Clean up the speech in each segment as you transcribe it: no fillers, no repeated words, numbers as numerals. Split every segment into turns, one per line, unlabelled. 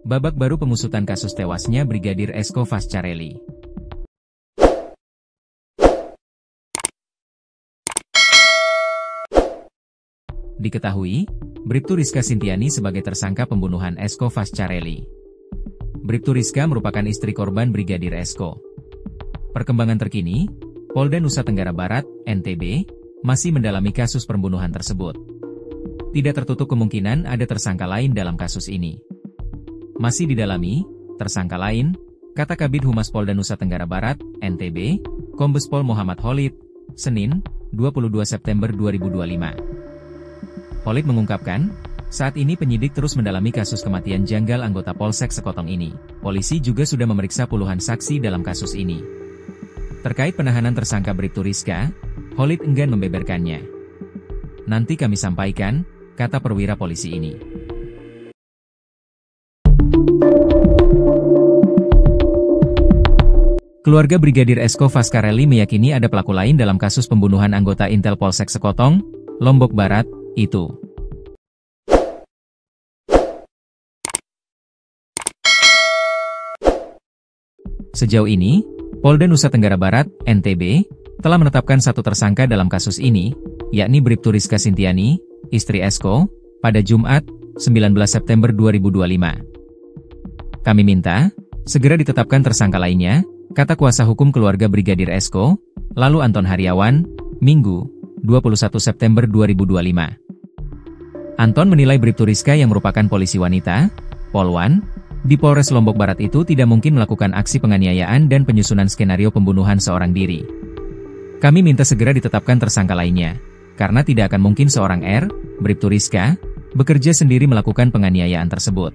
Babak baru pengusutan kasus tewasnya Brigadir Esko Fascarelli. Diketahui, Bribtu Rizka Sintiani sebagai tersangka pembunuhan Esko Fascarelli. Bribtu Rizka merupakan istri korban Brigadir Esko. Perkembangan terkini, Polda Nusa Tenggara Barat, NTB, masih mendalami kasus pembunuhan tersebut. Tidak tertutup kemungkinan ada tersangka lain dalam kasus ini. Masih didalami, tersangka lain, kata Kabid Humas Polda Nusa Tenggara Barat, NTB, Kombes Pol Muhammad Khalid, Senin, 22 September 2025. Khalid mengungkapkan, saat ini penyidik terus mendalami kasus kematian janggal anggota Polsek Sekotong ini. Polisi juga sudah memeriksa puluhan saksi dalam kasus ini. Terkait penahanan tersangka Bribtu Rizka, Khalid enggan membeberkannya. Nanti kami sampaikan, kata perwira polisi ini. Keluarga Brigadir Esko Fascarelli meyakini ada pelaku lain dalam kasus pembunuhan anggota Intel Polsek Sekotong, Lombok Barat, itu. Sejauh ini, Polda Nusa Tenggara Barat, NTB, telah menetapkan satu tersangka dalam kasus ini, yakni Bribtu Rizka Sintiani, istri Esko, pada Jumat, 19 September 2025. Kami minta, segera ditetapkan tersangka lainnya, kata kuasa hukum keluarga Brigadir Esko, lalu Anton Haryawan, Minggu, 21 September 2025. Anton menilai Bribtu Rizka yang merupakan polisi wanita, Polwan, di Polres Lombok Barat itu tidak mungkin melakukan aksi penganiayaan dan penyusunan skenario pembunuhan seorang diri. Kami minta segera ditetapkan tersangka lainnya, karena tidak akan mungkin seorang R, Bribtu Rizka, bekerja sendiri melakukan penganiayaan tersebut.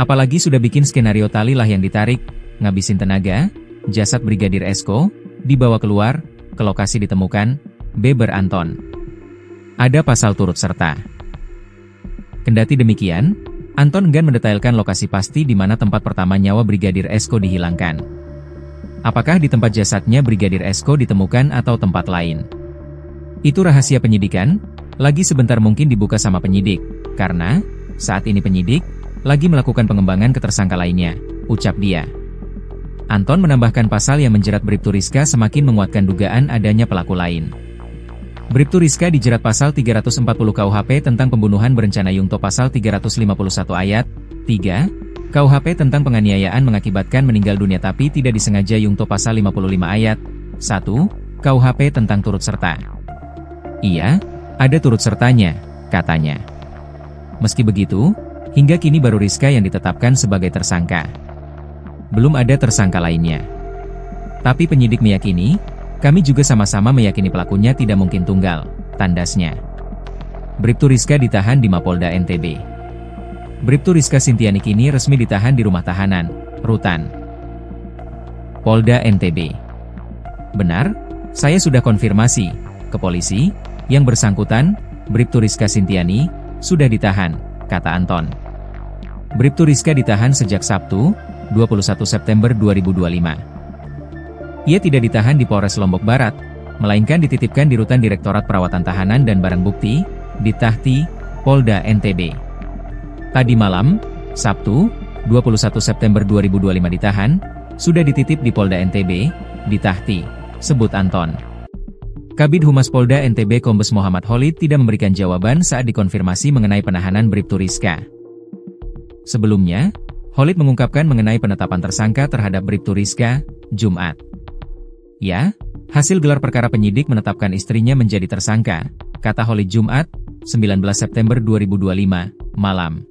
Apalagi sudah bikin skenario tali lah yang ditarik, ngabisin tenaga, jasad Brigadir Esko, dibawa keluar, ke lokasi ditemukan, beber Anton. Ada pasal turut serta. Kendati demikian, Anton enggan mendetailkan lokasi pasti di mana tempat pertama nyawa Brigadir Esko dihilangkan. Apakah di tempat jasadnya Brigadir Esko ditemukan atau tempat lain? Itu rahasia penyidikan, lagi sebentar mungkin dibuka sama penyidik, karena, saat ini penyidik, lagi melakukan pengembangan ke tersangka lainnya, ucap dia. Anton menambahkan pasal yang menjerat Bribtu Rizka semakin menguatkan dugaan adanya pelaku lain. Bribtu Rizka dijerat pasal 340 KUHP tentang pembunuhan berencana yungto pasal 351 ayat 3, KUHP tentang penganiayaan mengakibatkan meninggal dunia tapi tidak disengaja yungto pasal 55 ayat 1, KUHP tentang turut serta. Iya, ada turut sertanya, katanya. Meski begitu, hingga kini baru Rizka yang ditetapkan sebagai tersangka. Belum ada tersangka lainnya. Tapi penyidik meyakini, kami juga sama-sama meyakini pelakunya tidak mungkin tunggal, tandasnya. Bribtu Rizka ditahan di Mapolda NTB. Bribtu Rizka Sintiani kini resmi ditahan di rumah tahanan, Rutan Polda NTB. Benar, saya sudah konfirmasi ke polisi, yang bersangkutan, Bribtu Rizka Sintiani, sudah ditahan, kata Anton. Bribtu Rizka ditahan sejak Sabtu, 21 September 2025. Ia tidak ditahan di Polres Lombok Barat, melainkan dititipkan di Rutan Direktorat Perawatan Tahanan dan Barang Bukti, di Tahti, Polda NTB. Tadi malam, Sabtu, 21 September 2025 ditahan, sudah dititip di Polda NTB, di Tahti, sebut Anton. Kabid Humas Polda NTB Kombes Muhammad Khalid tidak memberikan jawaban saat dikonfirmasi mengenai penahanan Bribtu Rizka. Sebelumnya, Khalid mengungkapkan mengenai penetapan tersangka terhadap Bribtu Rizka, Jumat. Ya, hasil gelar perkara penyidik menetapkan istrinya menjadi tersangka, kata Khalid Jumat, 19 September 2025, malam.